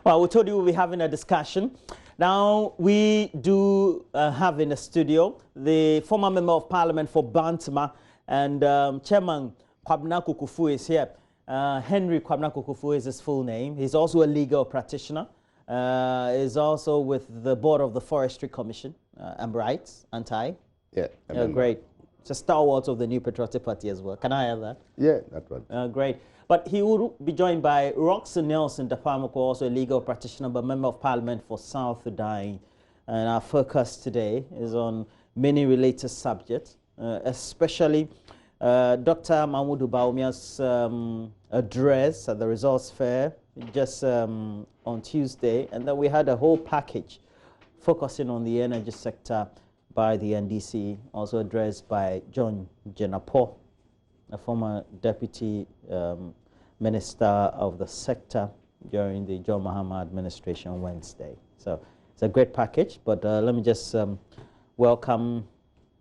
Well, we told you we'll be having a discussion. Now, we do have in the studio the former Member of Parliament for Bantama and Chairman Kwabena Kukufu is here. Henry Kwabena Kukufu is his full name. He's also a legal practitioner. He's also with the board of the Forestry Commission. I'm right, aren't I? Yeah. Great. It's a stalwart of the New Patriotic Party as well. Can I have that? Yeah, that one. Great. But he will be joined by Roxanne Nelson Dapamoko, also a legal practitioner but Member of Parliament for South Sudan. And our focus today is on many related subjects, especially Dr. Mahmoud Bawumia's address at the results fair just on Tuesday. And then we had a whole package focusing on the energy sector by the NDC, also addressed by John Jenapo, a former deputy minister of the sector during the John Mahama administration Wednesday. So it's a great package, but let me just welcome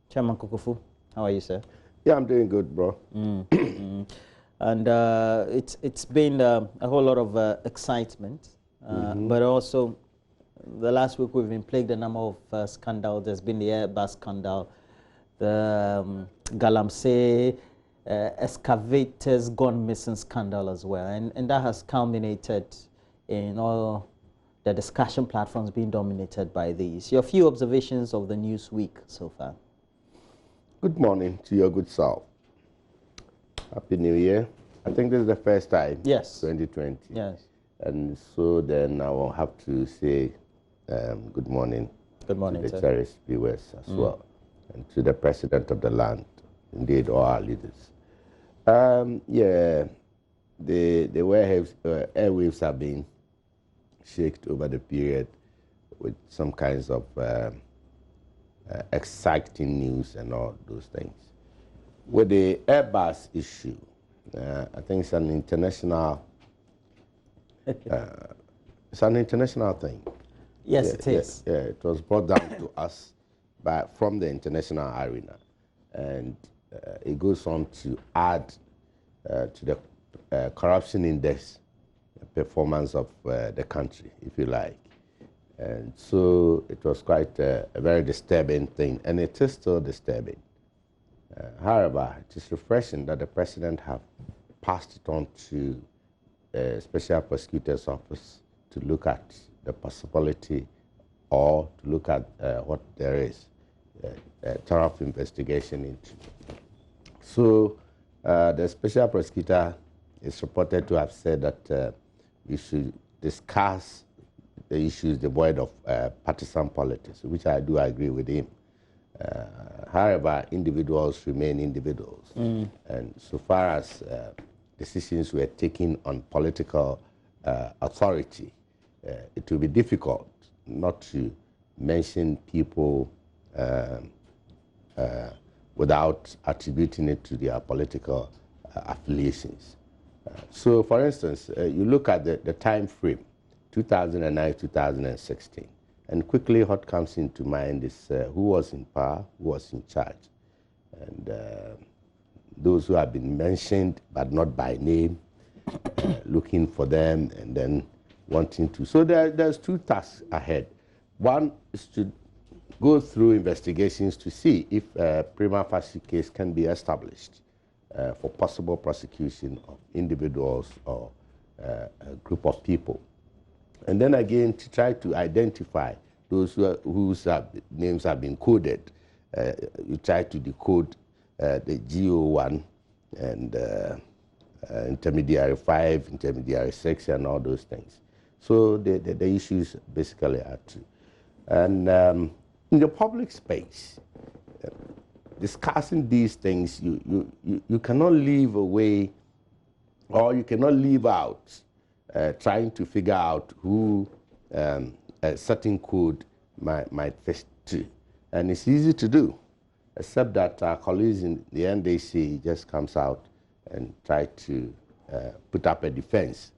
Chairman Kukufu. How are you, sir? Yeah, I'm doing good, bro. And it's been a whole lot of excitement, but also the last week we've been plagued a number of scandals. There's been the Airbus scandal, the Galamsey excavators gone missing scandal as well, and that has culminated in all the discussion platforms being dominated by these. Your few observations of the news week so far. Good morning to your good self. Happy New Year. I think this is the first time. Yes. 2020. Yes. And so then I will have to say good morning. Good morning, to the sir. cherished viewers as well, and to the president of the land, indeed all our leaders. Yeah, the airwaves have been shaken over the period with some kinds of exciting news and all those things. With the Airbus issue, I think it's an international thing. Yes, it is. Yeah, it was brought down to us from the international arena, and it goes on to add to the corruption index performance of the country, if you like. And so it was quite a very disturbing thing, and it is still disturbing. However, it is refreshing that the president have passed it on to Special Prosecutor's Office to look at the possibility or to look at what there is a thorough investigation into. So the Special Prosecutor is reported to have said that we should discuss the issues devoid of partisan politics, which I do agree with him. However, individuals remain individuals. And so far as decisions were taken on political authority, it will be difficult not to mention people without attributing it to their political affiliations. So, for instance, you look at the time frame, 2009, 2016, and quickly what comes into mind is who was in power, who was in charge. And those who have been mentioned, but not by name, looking for them and then wanting to. So there's two tasks ahead. One is to go through investigations to see if a prima facie case can be established for possible prosecution of individuals or a group of people. And then again, to try to identify those whose names have been coded. You try to decode the GO1 and intermediary 5, intermediary 6, and all those things. So the issues basically are two. And in the public space, discussing these things, you cannot leave away, or you cannot leave out trying to figure out who a certain code might fit to. And it's easy to do, except that our colleagues in the NDC just comes out and try to put up a defense,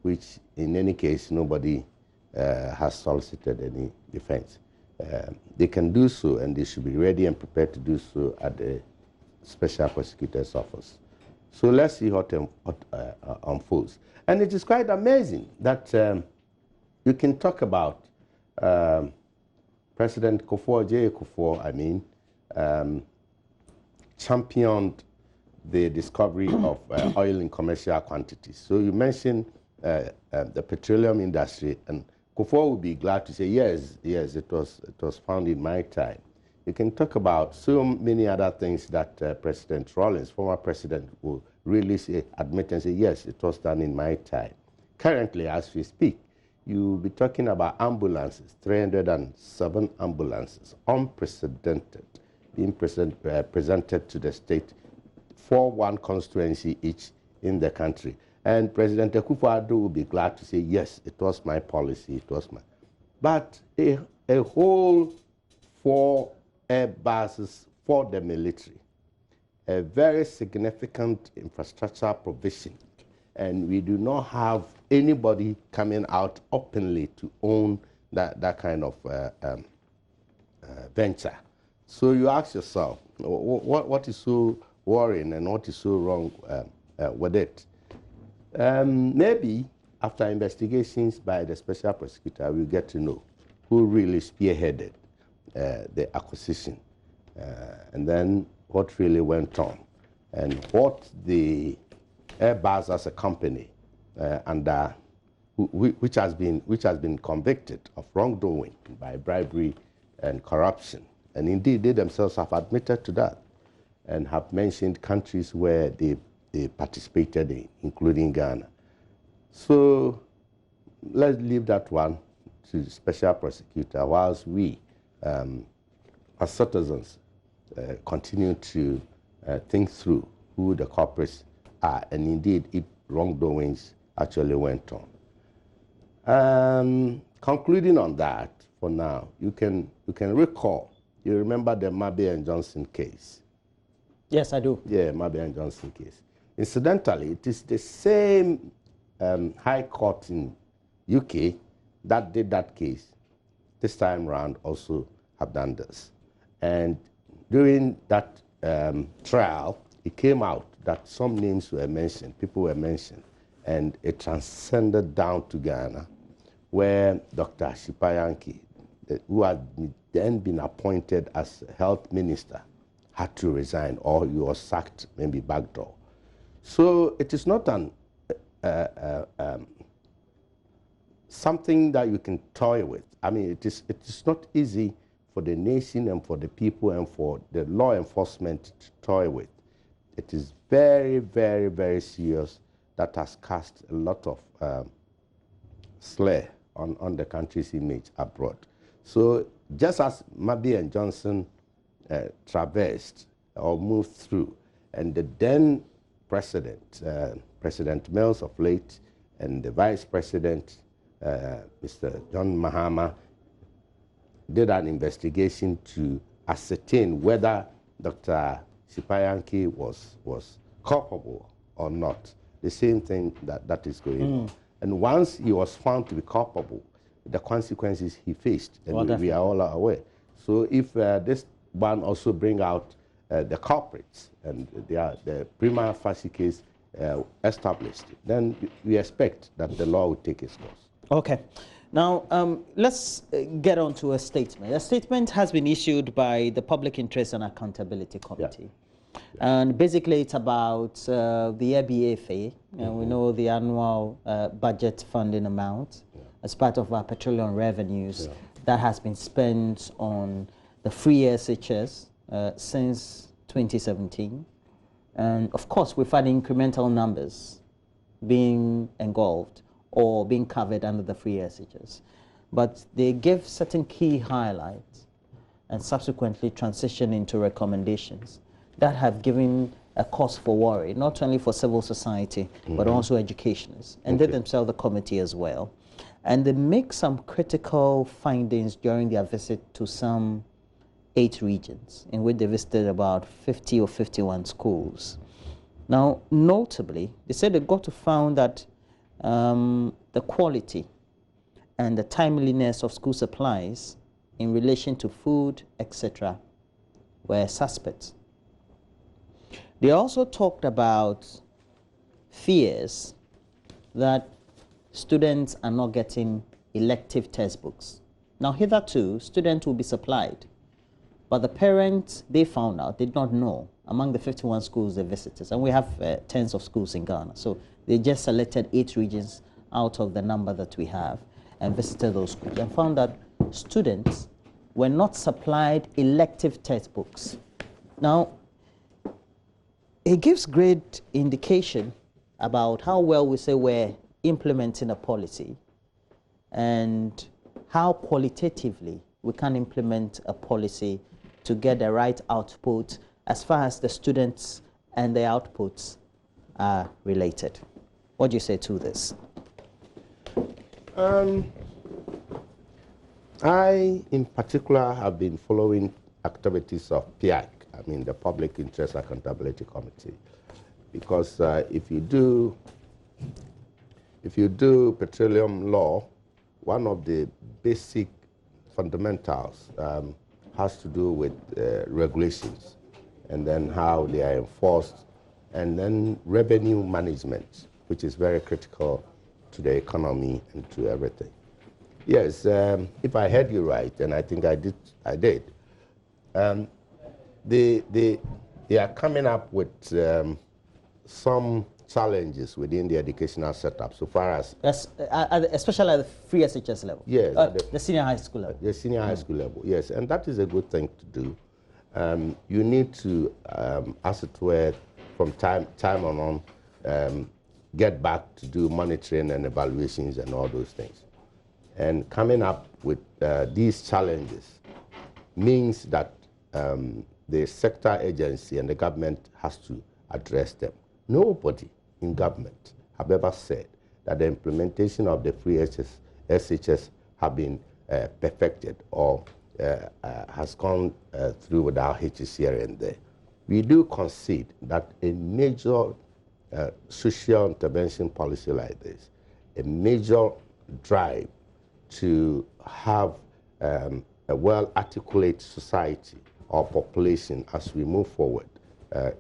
which in any case, nobody has solicited any defense. They can do so, and they should be ready and prepared to do so at the Special Prosecutor's Office. So let's see what unfolds. And it is quite amazing that you can talk about President Kufuor, championed the discovery of oil in commercial quantities. So you mentioned the petroleum industry, and Kufuor would be glad to say, yes, it was found in my time. You can talk about so many other things that President Rawlings, former president, will really admit and say, yes, it was done in my time. Currently, as we speak, you'll be talking about ambulances, 307 ambulances, unprecedented, being presented to the state for one constituency each in the country. And President Akufo-Addo will be glad to say, yes, it was my policy, it was my... But a whole 4 Airbuses for the military, a very significant infrastructure provision, and we do not have anybody coming out openly to own that kind of venture. So you ask yourself, what is so worrying and what is so wrong with it? Maybe after investigations by the special prosecutor, we'll get to know who really spearheaded the acquisition, and then what really went on, and what the Airbus as a company which has been convicted of wrongdoing by bribery and corruption. And indeed, they themselves have admitted to that and have mentioned countries where they participated in, including Ghana. So let's leave that one to the special prosecutor, whilst we, as citizens, continue to think through who the culprits are, and indeed if wrongdoings actually went on. Concluding on that, for now, you can recall, you remember the Mabe and Johnson case? Yes, I do. Yeah, Mabe and Johnson case. Incidentally, it is the same High Court in UK that did that case. This time around also have done this. And during that trial, it came out that some names were mentioned, people were mentioned, and it transcended down to Ghana, where Dr. Shipayanki, who had then been appointed as health minister, had to resign, or he was sacked, maybe backdoor. So it is not something that you can toy with. I mean, it is not easy for the nation and for the people and for the law enforcement to toy with. It is very, very, very serious, that has cast a lot of slur on the country's image abroad. So just as Mabe and Johnson traversed or moved through, and the then president, President Mills of late, and the vice president, Mr. John Mahama, did an investigation to ascertain whether Dr. Shipayanki was culpable or not. The same thing that is going on. And once he was found to be culpable, the consequences he faced, and we are all aware. So if this one also bring out the culprits and the prima facie case established, then we expect that the law will take its course. Okay. Now, let's get on to a statement. A statement has been issued by the Public Interest and Accountability Committee. Yeah. And basically, it's about the ABFA. And we know the annual budget funding amount as part of our petroleum revenues that has been spent on the free SHS since 2017. And of course, we've had incremental numbers being engulfed or being covered under the free SHS. But they give certain key highlights and subsequently transition into recommendations that have given a cause for worry, not only for civil society, but also educationists, and they themselves, the committee as well. And they make some critical findings during their visit to some 8 regions, in which they visited about 50 or 51 schools. Now, notably, they said they got to found that the quality and the timeliness of school supplies in relation to food, etc., were suspect. They also talked about fears that students are not getting elective textbooks. Now, hitherto, students will be supplied, but the parents, they found out, did not know, among the 51 schools they visited, and we have tens of schools in Ghana, so they just selected 8 regions out of the number that we have and visited those schools and found that students were not supplied elective textbooks. Now, it gives great indication about how well we say we're implementing a policy and how qualitatively we can implement a policy to get the right output as far as the students and the outputs are related. What do you say to this? I, in particular, have been following activities of PIAC, I mean the Public Interest Accountability Committee, because if you do petroleum law, one of the basic fundamentals has to do with regulations and then how they are enforced, and then revenue management, which is very critical to the economy and to everything. Yes, if I heard you right, and I think I did, they are coming up with some challenges within the educational setup, so far as... Yes, especially at the free SHS level. Yes. The senior high school level. The senior high school level, yes, and that is a good thing to do. You need to, as it were, from time on, get back to do monitoring and evaluations and all those things. And coming up with these challenges means that the sector agency and the government has to address them. Nobody in government have ever said that the implementation of the free SHS have been perfected or has gone through without hitches here and there. We do concede that a major social intervention policy like this, a major drive to have a well-articulate society or population as we move forward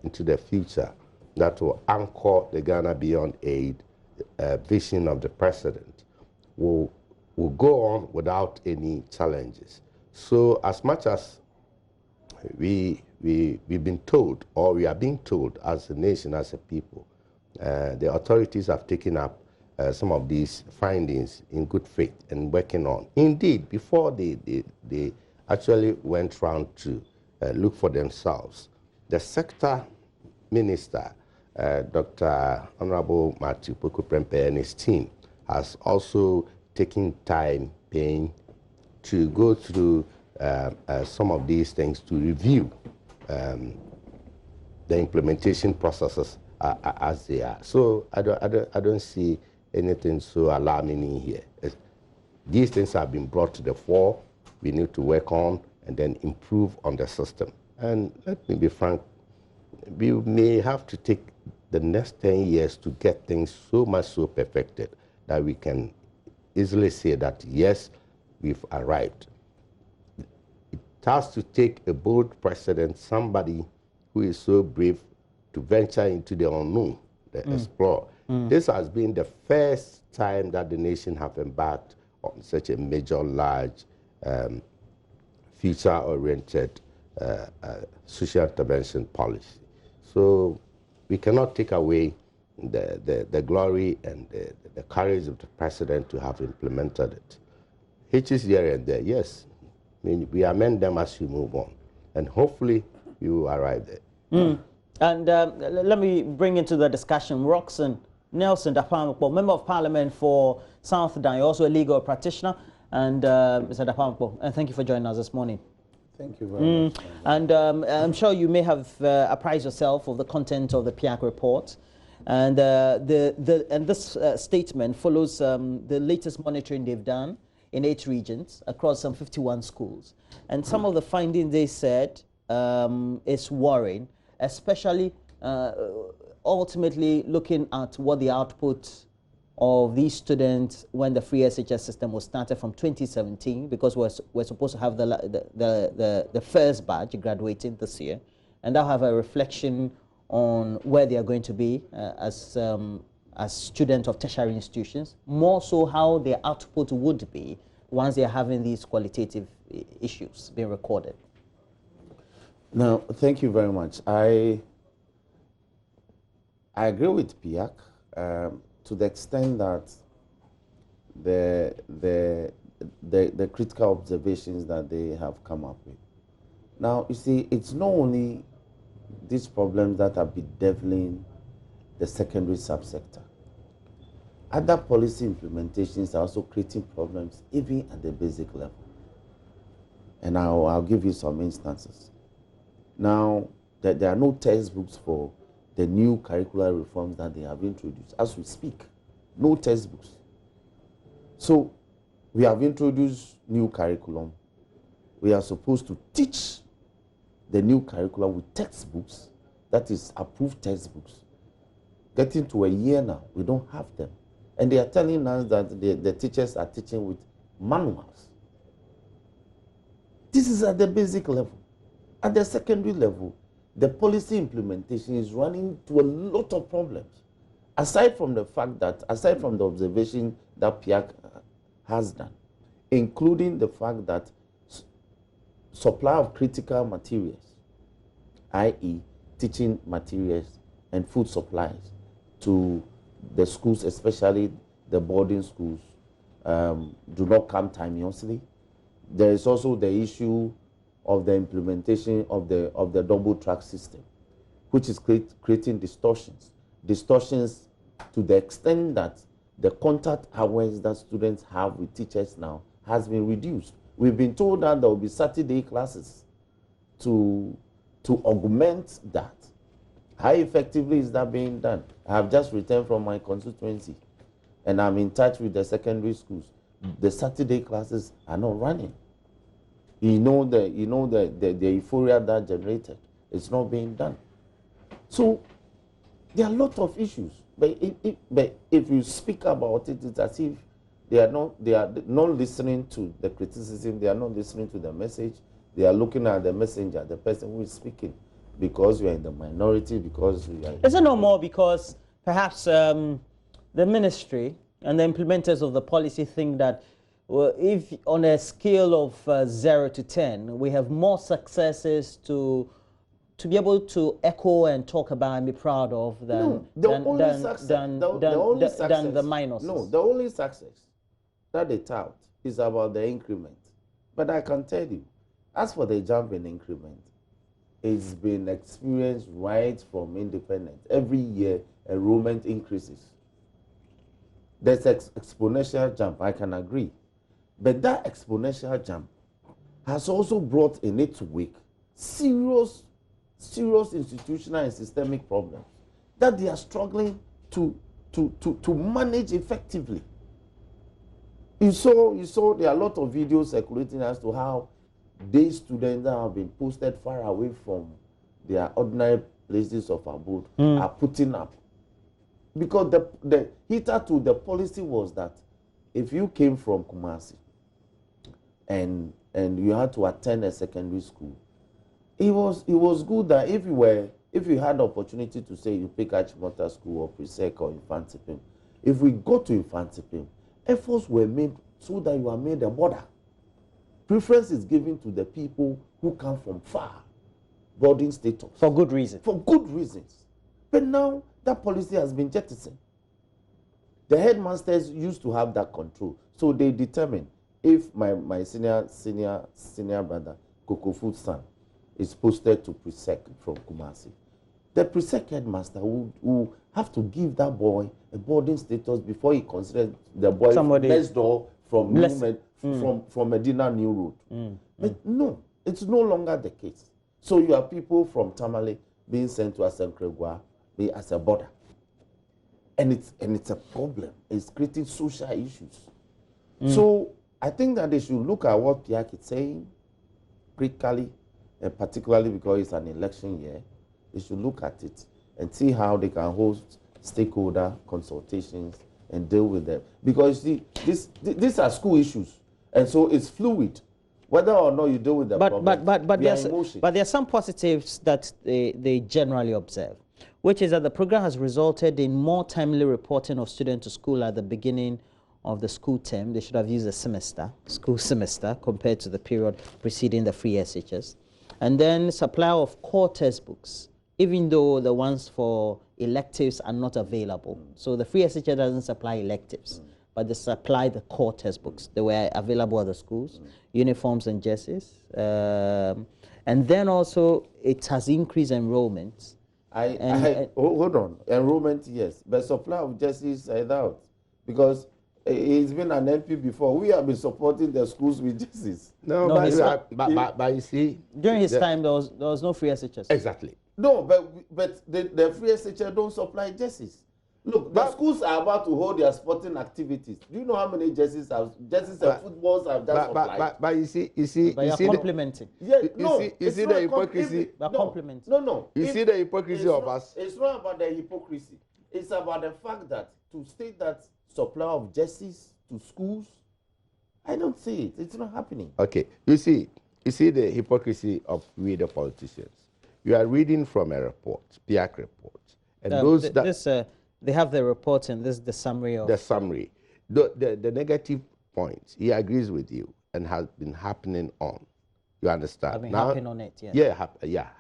into the future that will anchor the Ghana Beyond Aid vision of the president will go on without any challenges. So as much as we've been told, or we are being told as a nation, as a people, the authorities have taken up some of these findings in good faith and working on. Indeed, before they actually went round to look for themselves, the sector minister, Dr. Honorable Matthew Poku-Prempeh and his team has also taken time, pain to go through some of these things to review the implementation processes as they are. So I don't see anything so alarming in here. These things have been brought to the fore. We need to work on and then improve on the system. And let me be frank, we may have to take the next 10 years to get things so much so perfected that we can easily say that, yes, we've arrived. It has to take a bold president, somebody who is so brave to venture into the unknown, explore. This has been the first time that the nation have embarked on such a major, large, future-oriented social intervention policy. So we cannot take away the glory and the courage of the president to have implemented it. Hitches here and there, yes. I mean, we amend them as we move on. And hopefully we will arrive there. And let me bring into the discussion Roxanne Nelson Dapamukpo, Member of Parliament for South Sudan, also a legal practitioner. And Mr. Dapamukpo, and thank you for joining us this morning. Thank you very much. And I'm sure you may have apprised yourself of the content of the PIAC report. And, this statement follows the latest monitoring they've done in 8 regions across some 51 schools. And some of the findings they said is worrying, especially ultimately looking at what the output of these students when the free SHS system was started from 2017, because we're supposed to have the first batch graduating this year, and that'll have a reflection on where they are going to be as as students of tertiary institutions, more so how their output would be once they're having these qualitative issues being recorded? Now, thank you very much. I agree with PIAC to the extent that the critical observations that they have come up with. Now, you see, it's not only these problems that are bedeviling the secondary subsector. Other policy implementations are also creating problems even at the basic level. And I'll give you some instances. Now, there are no textbooks for the new curricular reforms that they have introduced. As we speak, no textbooks. So, we have introduced new curriculum. We are supposed to teach the new curriculum with textbooks, that is approved textbooks. Getting to a year now, we don't have them. And they are telling us that the teachers are teaching with manuals. This is at the basic level. At the secondary level, the policy implementation is running into a lot of problems. Aside from the fact that, aside from the observation that PIAC has done, including the fact that supply of critical materials, i.e. teaching materials and food supplies to the schools, especially the boarding schools, do not come timeously. There is also the issue of the implementation of the double track system, which is creating distortions to the extent that the contact hours that students have with teachers now has been reduced. We've been told that there will be Saturday classes to augment that. How effectively is that being done? I have just returned from my constituency, and I'm in touch with the secondary schools. The Saturday classes are not running. You know the euphoria that generated. It's not being done. So there are a lot of issues. But if you speak about it, it's as if they are not listening to the criticism. They are not listening to the message. They are looking at the messenger, the person who is speaking, because you are in the minority. Because we are. Is it no more because perhaps the ministry and the implementers of the policy think that, well, if on a scale of 0 to 10, we have more successes to be able to echo and talk about and be proud of than the minuses? No, the only success that they tout is about the increment. But I can tell you, as for the jump in increment, it's been experienced right from independence. Every year, enrollment increases. There's exponential jump, I can agree. But that exponential jump has also brought in its wake serious institutional and systemic problems that they are struggling to manage effectively. You saw there are a lot of videos circulating as to how day students that have been posted far away from their ordinary places of abode are putting up. Because the hitherto the policy was that if you came from Kumasi and you had to attend a secondary school, it was good that if you had the opportunity to say you pick Achimota School or Presec or Infantipim, if we go to Infantipim, efforts were made so that you are made a border. Preference is given to the people who come from far, boarding status. For good reason. For good reasons. But now that policy has been jettisoned. The headmasters used to have that control. So they determine if my senior brother, Kokofu's son, is posted to Presec from Kumasi. The Presec headmaster will have to give that boy a boarding status before he considers the boy next door from Medina New Road. But no, it's no longer the case. So you have people from Tamale being sent to Asankregwa as a border. And it's a problem. It's creating social issues. So I think that they should look at what PIAC is saying critically, and particularly because it's an election year. They should look at it and see how they can host stakeholder consultations and deal with them. Because you see, these are school issues, and so it's fluid. Whether or not you deal with the problem, but there are some positives that they generally observe. which is that the program has resulted in more timely reporting of students to school at the beginning of the school term. They should have used a school semester, compared to the period preceding the free SHS. And then supply of core textbooks, even though the ones for electives are not available. So the free SHS doesn't supply electives, but they supply the core textbooks. They were available at the schools, uniforms and jerseys. And then also it has increased enrollment. Hold on, enrollment, yes, but supply of jerseys, I doubt, because he's been an MP before. We have been supporting the schools with jerseys. No, but you see, during his time there was no free SHS. Exactly. No, but the free SHS don't supply jerseys. Look, the schools are about to hold their sporting activities. Do you know how many jerseys and footballs have just supplied? But you see, but you're complimenting. You see the hypocrisy. No. You see the hypocrisy of us. It's not about the hypocrisy. It's about the fact that to state that supply of jerseys to schools, I don't see it. It's not happening. Okay, you see the hypocrisy of we the politicians. You are reading from a report, PIAC report, and they have the report, and this is the summary of... The summary. The negative points, he agrees with you, and has been happening on. You understand? I've been happening on it, yeah,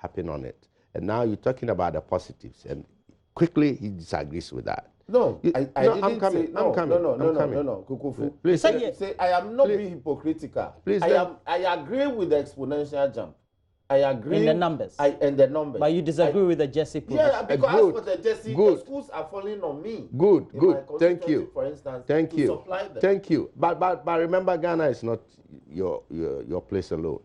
happening on it. And now you're talking about the positives, and quickly he disagrees with that. No, I'm coming. Kukufu. Please say I am not being hypocritical. Please, I agree with the exponential jump. I agree in the numbers. But you disagree with the Jesse provision. Yeah, because for the Jesse, the schools are falling on me. Good. Thank you. For instance, supply them. Thank you. But remember, Ghana is not your place alone.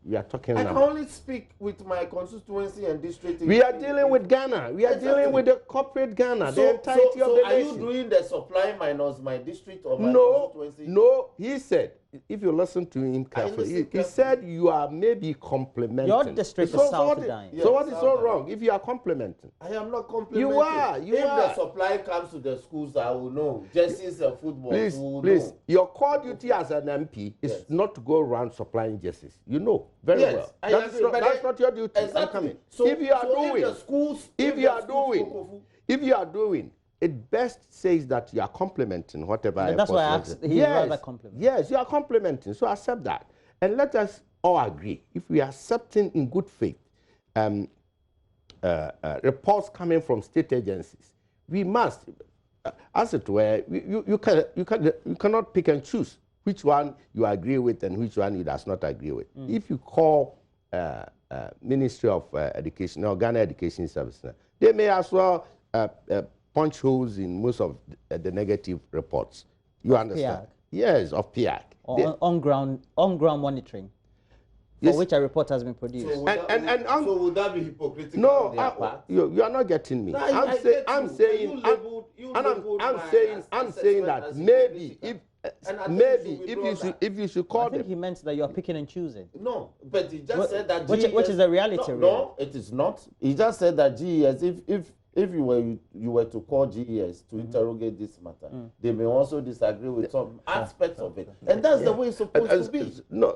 We are talking. I can only speak with my constituency and district. We are dealing with Ghana. We are dealing with the corporate Ghana, the entirety of the nation. Are you doing the supply minus my district or my constituency? No. He said, if you listen to him carefully, he said you are maybe complimenting. Your district is South Dying. So what is so wrong if you are complimenting? I am not complimenting. You are. If the supply comes to the schools, I will know. Jerseys and football. Please. Your core duty as an MP is not to go around supplying jerseys. You know very well. That's not your duty. Exactly. So if you are doing, it best says that you are complimenting whatever. And that's why I asked. Rather compliment. Yes, you are complimenting. So accept that, and let us all agree. If we are accepting in good faith reports coming from state agencies, we must, as it were, you cannot pick and choose which one you agree with and which one you does not agree with. If you call Ministry of Education or Ghana Education Service, they may as well punch holes in most of the negative reports. You understand? PIAC. Yes, of PIAC. On ground monitoring, for which a report has been produced. So would that be hypocritical? No, you are not getting me. No, I'm saying that maybe if you should call I think he meant that you are picking and choosing. No, but he just said that which is the reality. No, it is not. He just said that GES, if you were to call GES to interrogate this matter, they may also disagree with some aspects of it, and that's the way it's supposed to be. No.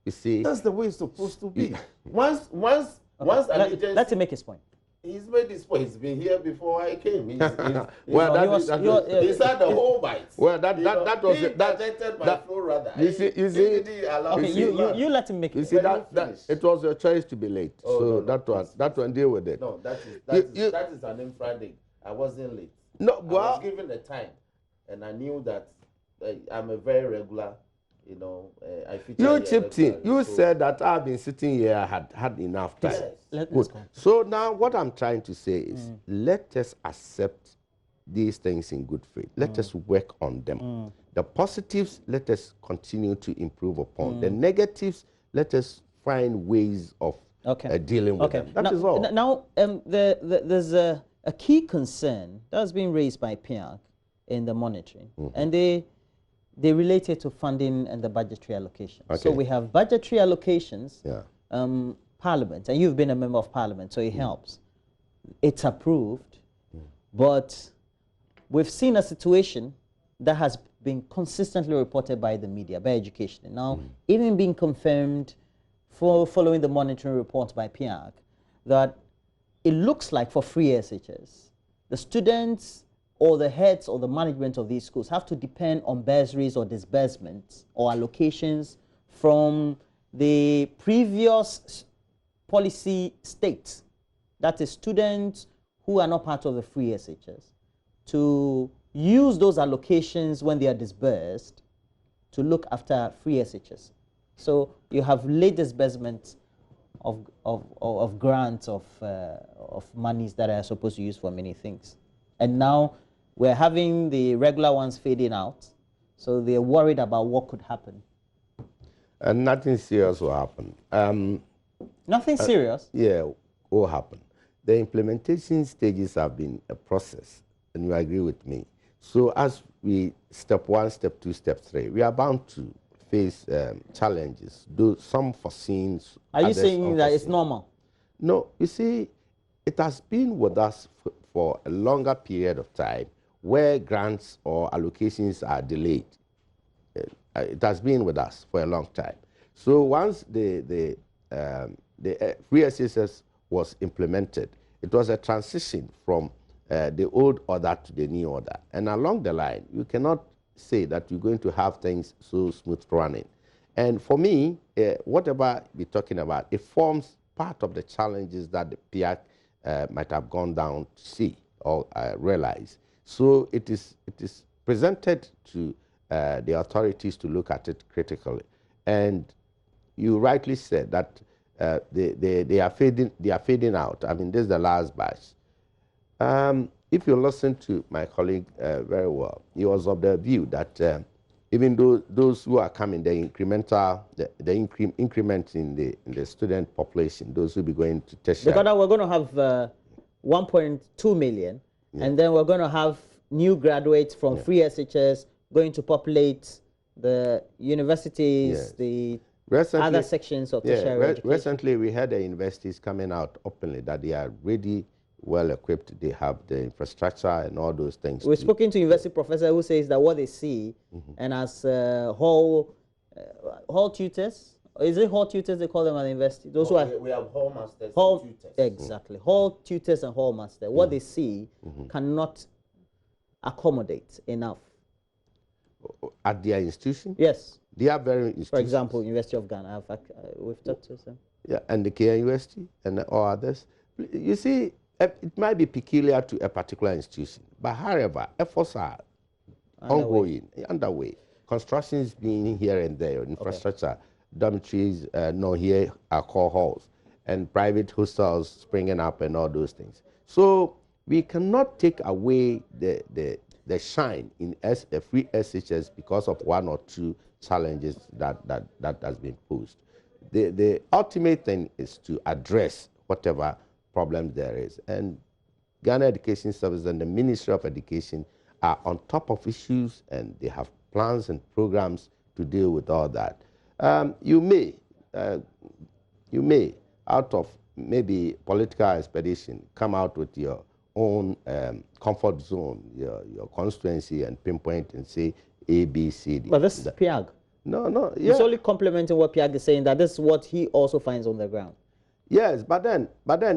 You see, that's the way it's supposed to be. Once let him make his point. He's made this point. He's been here before I came. He's had the whole bite. Well, that was that flow rather. You see, you let him make it. You see that it was your choice to be late. That one deal with it. No, that is an infra day. I wasn't late. No, I was given the time, and I knew that I'm a very regular. I you chipped in. You said that I've been sitting here, had enough time. Yes. Good. So now what I'm trying to say is let us accept these things in good faith. Let us work on them. The positives, let us continue to improve upon. The negatives, let us find ways of dealing with them. That is all. Now, there's a key concern that's been raised by PIAC in the monitoring, and they relate it to funding and the budgetary allocation. So we have budgetary allocations, Parliament, and you've been a member of Parliament, so it helps. It's approved, but we've seen a situation that has been consistently reported by the media, by education. Now, even being confirmed following the monitoring report by PIAC, that it looks like for free SHS, the students or the heads or the management of these schools have to depend on bursaries or disbursements or allocations from the previous policy states, that is students who are not part of the free SHS, to use those allocations when they are disbursed to look after free SHS. So you have late disbursement of grants of monies that are supposed to use for many things. And now we're having the regular ones fading out, so they're worried about what could happen. And nothing serious will happen. Nothing serious? Yeah, will happen. The implementation stages have been a process, and you agree with me. So as we step 1, step 2, step 3, we are bound to face challenges, some foreseen. Are you saying that it's normal? No, you see, it has been with us for a longer period of time where grants or allocations are delayed. It has been with us for a long time. So once the free SSS was implemented, it was a transition from the old order to the new order. And along the line, you cannot say that you're going to have things so smooth running. And for me, whatever we're talking about, it forms part of the challenges that the PIAC might have gone down to see or realize. So it is presented to the authorities to look at it critically. And you rightly said that they are fading out. I mean, this is the last batch. If you listen to my colleague very well, he was of the view that even though those who are coming, the increment in the student population, those who will be going to tertiary. Because we're going to have 1.2 million, yeah. And then we're going to have new graduates from free SHS going to populate the universities, the other sections of tertiary education. Recently, we had the universities coming out openly that they are ready, well equipped, they have the infrastructure and all those things. We've spoken to university professor who says that what they see, and as hall tutors, is it hall tutors they call them at the university? Those who are we have hall masters and tutors. Exactly, hall tutors and hall masters. What they see cannot accommodate enough. At their institution? Yes. They are very institutions. For example, University of Ghana, we've talked to them. Yeah, and the KNUST and all others. You see, it might be peculiar to a particular institution, but however, efforts are ongoing, underway. Construction is being here and there, infrastructure, dormitories, here are core halls, and private hostels springing up and all those things. So we cannot take away the shine in a free SHS because of 1 or 2 challenges that has been posed. The ultimate thing is to address whatever problem there is. And Ghana Education Service and the Ministry of Education are on top of issues, and they have plans and programs to deal with all that. You may, out of maybe political expedition, come out with your own comfort zone, your constituency, and pinpoint and say A, B, C, D. But this is PIAG. No, yeah. He's only complimenting what PIAG is saying, that this is what he also finds on the ground. Yes, but then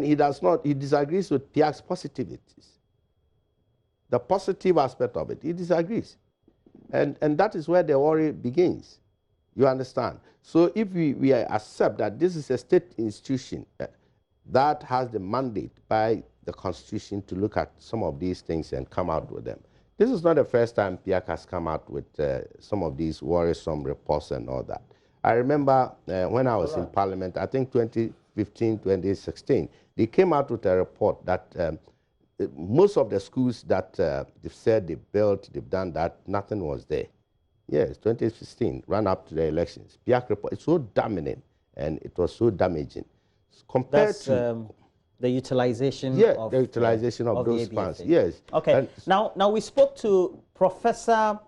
he does not, he disagrees with PIAG's positivities. The positive aspect of it, he disagrees. And that is where the worry begins. You understand? So if we accept that this is a state institution that has the mandate by the Constitution to look at some of these things and come out with them. This is not the first time PIAC has come out with some of these worrisome reports and all that. I remember when I was in Parliament, I think 2015, 2016, they came out with a report that most of the schools that they've said they built, they've done that, nothing was there. Yes, 2016, run up to the elections. PIAC report, it's so dominant and it was so damaging. Compared to the utilization of the utilization of those funds. Yes. Okay. And now we spoke to Professor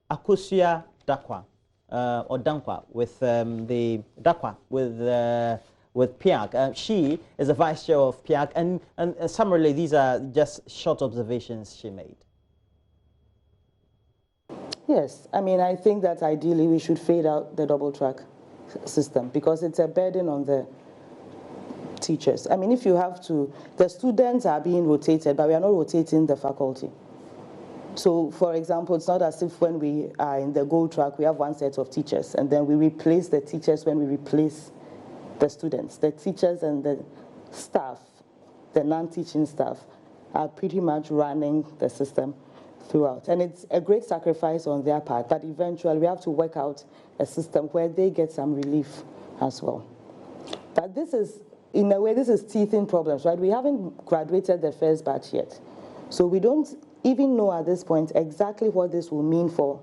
Akosua Dankwa or Dankwa with the Dankwa with PIAC. She is the vice chair of PIAC, and summarily these are just short observations she made. Yes, I mean, I think that ideally we should fade out the double track system because it's a burden on the teachers. I mean, if you have to, the students are being rotated, but we are not rotating the faculty. So, for example, it's not as if when we are in the gold track, we have one set of teachers, and then we replace the teachers when we replace the students. The teachers and the staff, the non-teaching staff, are pretty much running the system throughout. And it's a great sacrifice on their part, but eventually we have to work out a system where they get some relief as well. But this is, in a way, this is teething problems, right? We haven't graduated the first batch yet. So we don't even know at this point exactly what this will mean for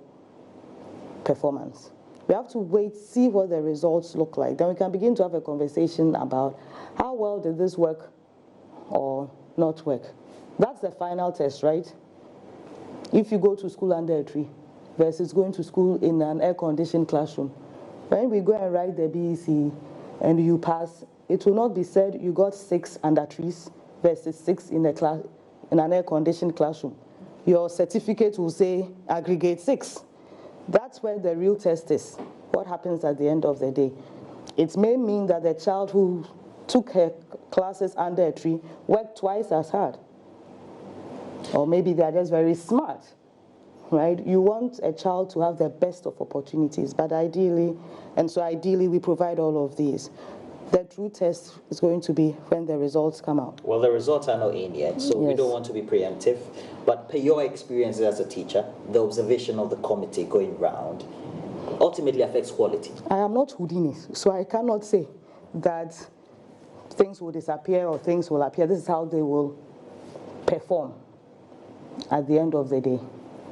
performance. We have to wait, see what the results look like. Then we can begin to have a conversation about how well did this work or not work. That's the final test, right? If you go to school under a tree versus going to school in an air-conditioned classroom, when we go and write the BEC and you pass, it will not be said you got 6 under trees versus 6 in an air-conditioned classroom. Your certificate will say aggregate 6. That's where the real test is. What happens at the end of the day? It may mean that the child who took her classes under a tree worked twice as hard. Or maybe they are just very smart, right? You want a child to have the best of opportunities, but ideally we provide all of these. The true test is going to be when the results come out. Well, the results are not in yet, so we don't want to be preemptive. But per your experiences as a teacher, the observation of the committee going round ultimately affects quality. I am not Houdini, so I cannot say that things will disappear or things will appear. This is how they will perform at the end of the day,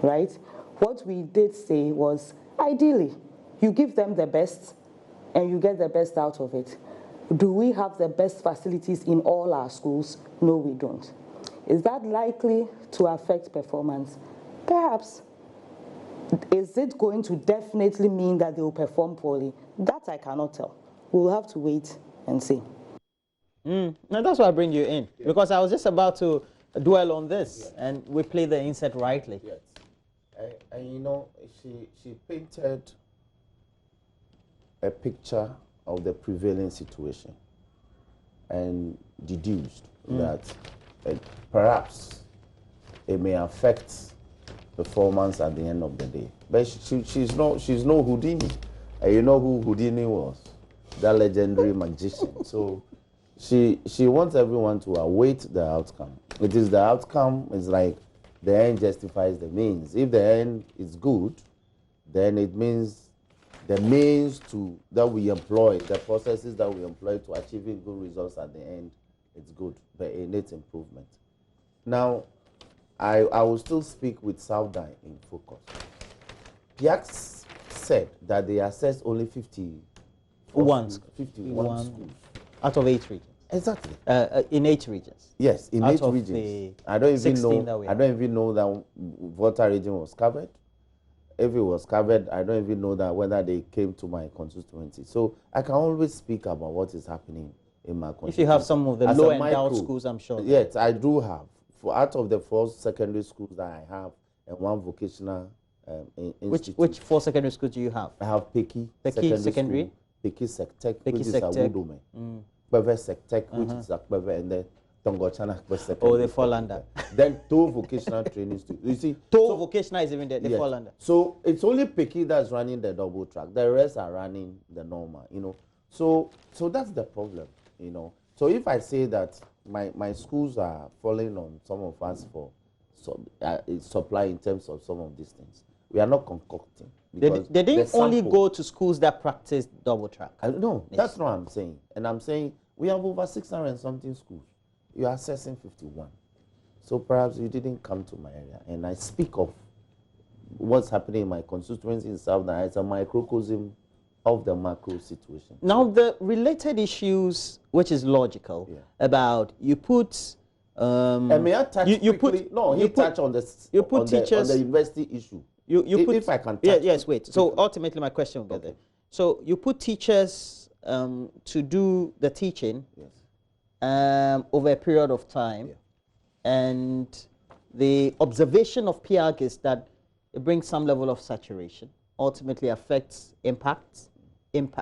right? What we did say was, ideally, you give them the best and you get the best out of it. Do we have the best facilities in all our schools? No, we don't. Is that likely to affect performance? Perhaps. Is it going to definitely mean that they will perform poorly? That I cannot tell. We'll have to wait and see. Now that's why I bring you in, because I was just about to dwell on this, and we play the insert rightly. Yes. And you know, she painted a picture of the prevailing situation and deduced that perhaps it may affect performance at the end of the day. But she's no Houdini. And you know who Houdini was? That legendary magician. So she wants everyone to await the outcome. It is the outcome, it's like the end justifies the means. If the end is good, then it means the means that we employ, the processes that we employ to achieving good results at the end, it's good, but it needs improvement. Now, I will still speak with Southern in focus. PIACS said that they assessed only 51 schools. Out of 8 regions. Exactly. In 8 regions. Yes, in out 8 of regions. I don't even know that Volta region was covered. If it was covered, I don't even know that whether they came to my constituency. So I can always speak about what is happening in my constituency. If you have some of the low-endowed schools, I'm sure. Yes, I do have. Out of the 4 secondary schools that I have, and 1 vocational institute. Which 4 secondary schools do you have? I have Peki Secondary. Peki Sectec, Peki which is Sectec. Awudome. Peve Sectec, which is Akpeve, and then Tongochana Secondary. Oh, they fall under. Then 2 vocational training students. You see, 2 vocational is even there. They fall under. So it's only Peki that's running the double track. The rest are running the normal. You know, so that's the problem. You know, so if I say that my schools are falling on some of us for supply in terms of some of these things, we are not concocting. They didn't only go to schools that practice double track. No, that's what I'm saying. And I'm saying we have over 600 and something schools. You are assessing 51. So perhaps you didn't come to my area. And I speak of what's happening in my constituency in Southern. It's a microcosm of the macro situation. Now, the related issues, which is logical, about you put... and may I touch quickly? Touch on the university issue. If I can touch. Yes, wait. So ultimately my question will get there. So you put teachers to do the teaching over a period of time, and the observation of PIAC is that it brings some level of saturation, ultimately affects impacts,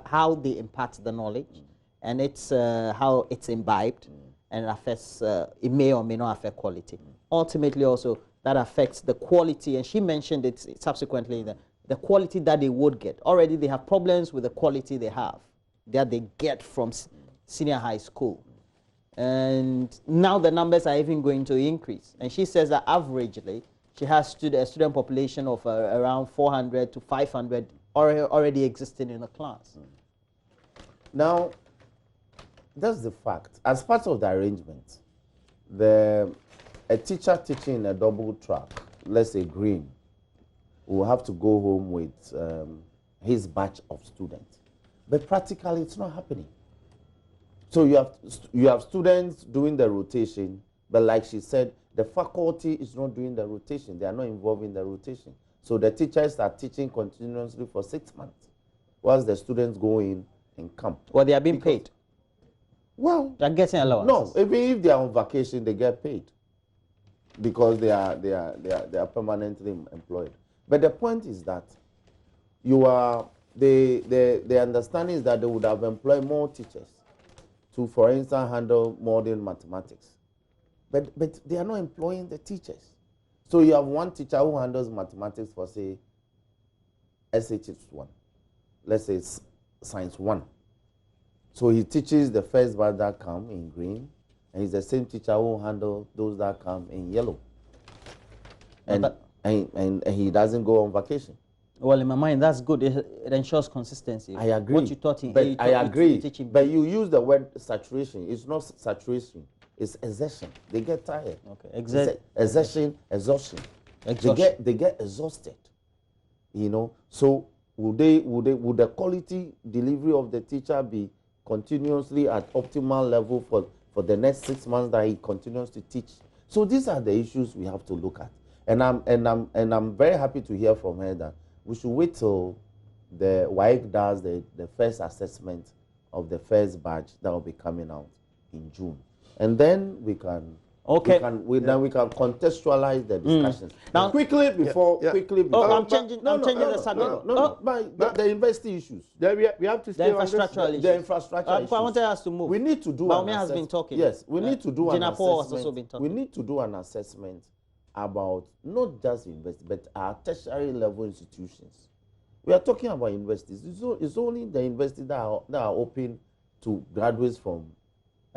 how they impact the knowledge, and it's how it's imbibed, and it affects, it may or may not affect quality. Ultimately also, that affects the quality, and she mentioned it subsequently, the quality that they would get. Already they have problems with the quality they have, that they get from senior high school. And now the numbers are even going to increase. And she says that averagely, she has a student population of around 400 to 500 already existing in the class. Now, that's the fact. As part of the arrangement, a teacher teaching in a double track, let's say green, will have to go home with his batch of students. But practically, it's not happening. So you have students doing the rotation, but like she said, the faculty is not doing the rotation. They are not involved in the rotation. So the teachers are teaching continuously for 6 months, whilst the students go in and come. Well, they are being paid. Well, they're getting allowances. No, even if they are on vacation, they get paid because they are permanently employed. But the point is that the understanding is that they would have employed more teachers to, for instance, handle modern mathematics. But they are not employing the teachers. So you have one teacher who handles mathematics for, say, SHS1. Let's say it's Science 1. So he teaches the first batch that come in green, and he's the same teacher who handles those that come in yellow. And he doesn't go on vacation. Well, in my mind, that's good. It ensures consistency. I agree. What you taught in but I agree. But you use the word saturation. It's not saturation. It's exertion. They get tired. Okay. Exertion, exhaustion. They get exhausted. You know. So would the quality delivery of the teacher be continuously at optimal level for the next 6 months that he continues to teach? So these are the issues we have to look at. And I'm very happy to hear from her that we should wait till the WAEC does the first assessment of the first batch that will be coming out in June. And then we can then we can contextualize the discussions. Now, quickly before I'm changing the subject. But the university issues. We have to stay the infrastructural issues. The infrastructure issues. I wanted us to move. We need to do Baumia has been talking. Yes, we need to do an assessment. has also been talking. We need to do an assessment about not just university, but our tertiary level institutions. We are talking about universities. It's only the universities that are open to graduates from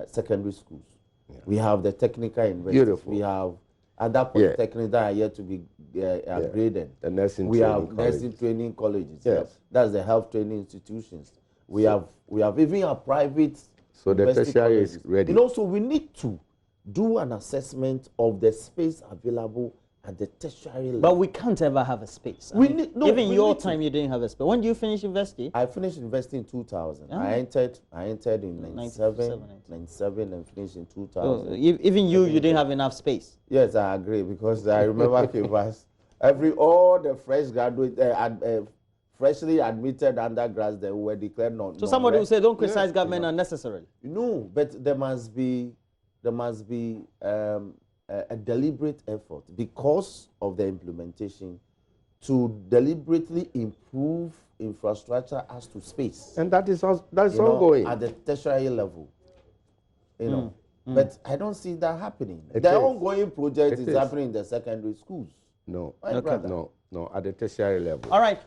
secondary schools. Yeah. We have the technical universities. Beautiful. We have other polytechnics that are yet to be upgraded. The nursing nursing training colleges. Yes. That's the health training institutions. We have even a private. So the tertiary is ready. You know, so we need to do an assessment of the space available at the tertiary level. But we can't ever have a space. Even your time, you didn't have a space. When did you finish university? I finished university in 2000. I entered in 97 and finished in 2000. Oh, even you didn't have enough space. Yes, I agree, because I remember all the fresh graduate, freshly admitted undergrads that were declared not. So somebody will say, don't criticize government unnecessarily. No, but there must be a deliberate effort because of the implementation to deliberately improve infrastructure as to space. And that's ongoing at the tertiary level. But I don't see that happening. The ongoing project is happening in the secondary schools. No, at the tertiary level. All right.